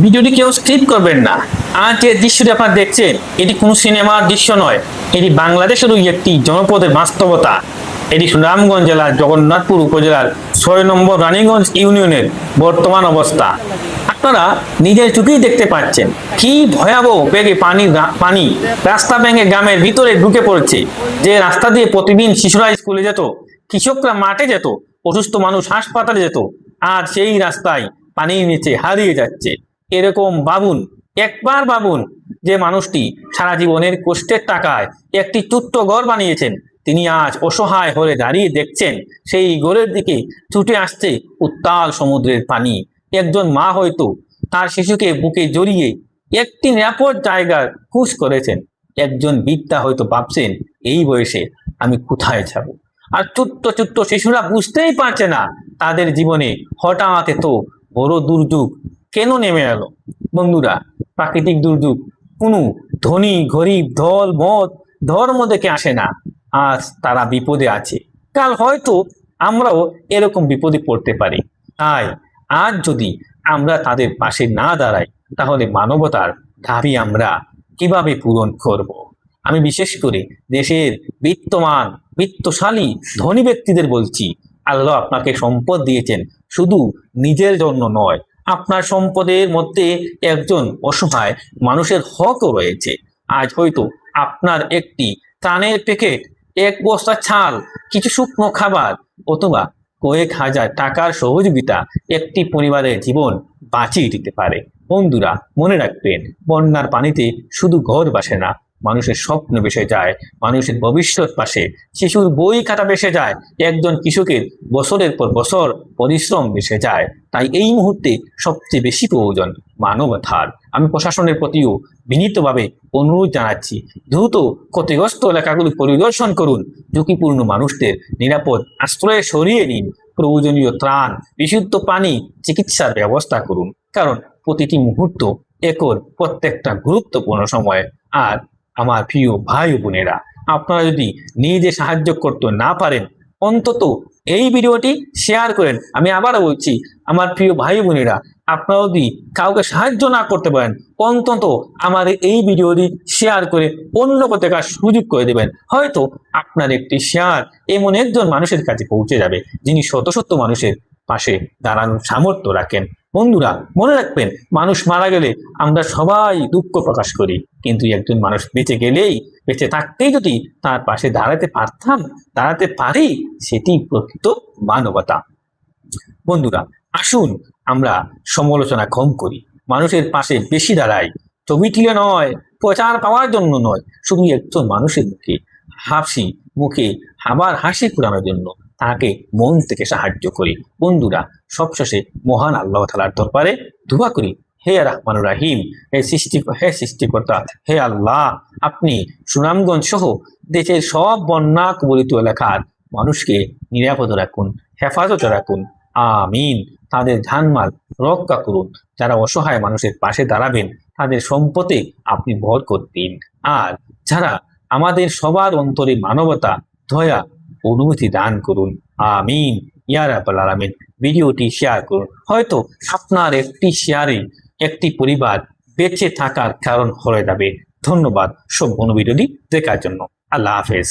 ভিডিওটি কেউ স্কিপ করবেন না। আজ যে দৃশ্যটি আপনারা দেখছেন এটি কোনো সিনেমার দৃশ্য নয়, এটি বাংলাদেশেরই একটি জনপদের বাস্তবতা। এটি সুনামগঞ্জ জেলার জগন্নাথপুর উপজেলার ৬ নম্বর রানীগঞ্জ ইউনিয়নের বর্তমান অবস্থা। আপনারা নিজের চোখেই দেখতে পাচ্ছেন কি ভয়াবহ বেগে পানি রাস্তা ভেঙে গ্রামের ভিতরে ঢুকে পড়েছে। যে রাস্তা দিয়ে প্রতিদিন শিশুরা স্কুলে যেত, কৃষকরা মাঠে যেত, অসুস্থ মানুষ হাসপাতালে যেত, আর সেই রাস্তায় পানির নিচে হারিয়ে যাচ্ছে। এরকম ভাবুন, একবার ভাবুন, যে মানুষটি সারা জীবনের কষ্টের টাকায় একটি ছোট্ট ঘর বানিয়েছেন, তিনি আজ অসহায় হয়ে দাঁড়িয়ে দেখছেন সেই ঘরের দিকে ছুটে আসছে উত্তাল সমুদ্রের পানি। একজন মা হয়তো তার শিশুকে বুকে জড়িয়ে একটি নিরাপদ জায়গার খোঁজ করেছেন। একজন বৃদ্ধা হয়তো ভাবছেন, এই বয়সে আমি কোথায় যাব। আর ছোট্ট ছোট্ট শিশুরা বুঝতেই পারছে না তাদের জীবনে হঠাৎ এত বড় দুর্যোগ কেন নেমে এলো। বন্ধুরা, প্রাকৃতিক দুর্যোগ কোনো ধনী গরিব দল মত ধর্ম দেখে আসে না। আজ তারা বিপদে আছে, কাল হয়তো আমরাও এরকম বিপদে পড়তে পারি। তাই আজ যদি আমরা তাদের পাশে না দাঁড়াই, তাহলে মানবতার দাবি আমরা কিভাবে পূরণ করব। আমি বিশেষ করে দেশের বিত্তশালী ধনী ব্যক্তিদের বলছি, আল্লাহ আপনাকে সম্পদ দিয়েছেন শুধু নিজের জন্য নয়, আপনার সম্পদের মধ্যে একজন অসহায় মানুষের হকও রয়েছে। আজ হয়তো আপনার একটি ত্রাণের প্যাকেট, এক বস্তা চাল, কিছু শুকনো খাবার অথবা কয়েক হাজার টাকার সহযোগিতা একটি পরিবারের জীবন বাঁচিয়ে দিতে পারে। বন্ধুরা, মনে রাখবেন, বন্যার পানিতে শুধু ঘর ভাসে না, মানুষের স্বপ্ন ভেসে যায়, মানুষের ভবিষ্যৎ পাশে শিশুর বই খাতা ভেসে যায়, একজন কৃষকের বছরের পর বছর পরিশ্রম ভেসে যায়। তাই এই মুহূর্তে সবচেয়ে বেশি প্রয়োজন মানবতার। আমি প্রশাসনের প্রতিও বিনীতভাবে অনুরোধ জানাচ্ছি, দ্রুত ক্ষতিগ্রস্ত এলাকাগুলি পরিদর্শন করুন, ঝুঁকিপূর্ণ মানুষদের নিরাপদ আশ্রয়ে সরিয়ে নিন, প্রয়োজনীয় ত্রাণ, বিশুদ্ধ পানি, চিকিৎসার ব্যবস্থা করুন। কারণ প্রতিটি মুহূর্ত একর প্রত্যেকটা গুরুত্বপূর্ণ সময়। আর আমার প্রিয় ভাই ও বোনেরা, আপনারা যদি নিজে সাহায্য করতে না পারেন, অন্তত এই ভিডিওটি শেয়ার করেন। আমি আবারও বলছি, আমার প্রিয় ভাই বোনেরা, আপনারা যদি কাউকে সাহায্য না করতে পারেন, অন্তত আমার এই ভিডিওটি শেয়ার করে অন্যকে দেখার সুযোগ করে দেবেন। হয়তো আপনার একটি শেয়ার এমন একজন মানুষের কাছে পৌঁছে যাবে যিনি শত শত মানুষের পাশে দাঁড়ানোর সামর্থ্য রাখেন। বন্ধুরা, মনে রাখবেন, মানুষ মারা গেলে আমরা সবাই দুঃখ প্রকাশ করি, কিন্তু একজন মানুষ বেঁচে থাকতেই যদি তার পাশে দাঁড়াতে পারি, সেটি প্রকৃত মানবতা। বন্ধুরা, আসুন আমরা সমালোচনা কম করি, মানুষের পাশে বেশি দাঁড়াই। ছবি তুলে নয়, প্রচার পাওয়ার জন্য নয়, শুধু একজন মানুষের মুখে আবার হাসি ফুরানোর জন্য তাকে মন থেকে সাহায্য করি। বন্ধুরা, সবশেষে মহান আল্লাহ তাআলার দরবারে দোয়া করি, হে রাহমানুর রাহিম, হে সৃষ্টিকর্তা, হে আল্লাহ, আপনি সুনামগঞ্জ সহ দেশের সব বন্যা কবলিত এলাকার মানুষকে নিরাপদে রাখুন, হেফাজতে রাখুন। আমিন। তাদের জানমাল রক্ষা করুন। যারা অসহায় মানুষের পাশে দাঁড়াবেন, তাদের সম্পদে আপনি বরকত দিন। আর যারা আমাদের সবার অন্তরে মানবতা, দয়া, অনুমতি দান করুন। আমিন ইয়া রাব্বাল আলামিন। ভিডিওটি শেয়ার করুন, হয়তো আপনার একটি শেয়ারে একটি পরিবার বেঁচে থাকার কারণ হয়ে যাবে। ধন্যবাদ সম্পূর্ণ ভিডিওটি দেখার জন্য। আল্লাহ হাফেজ।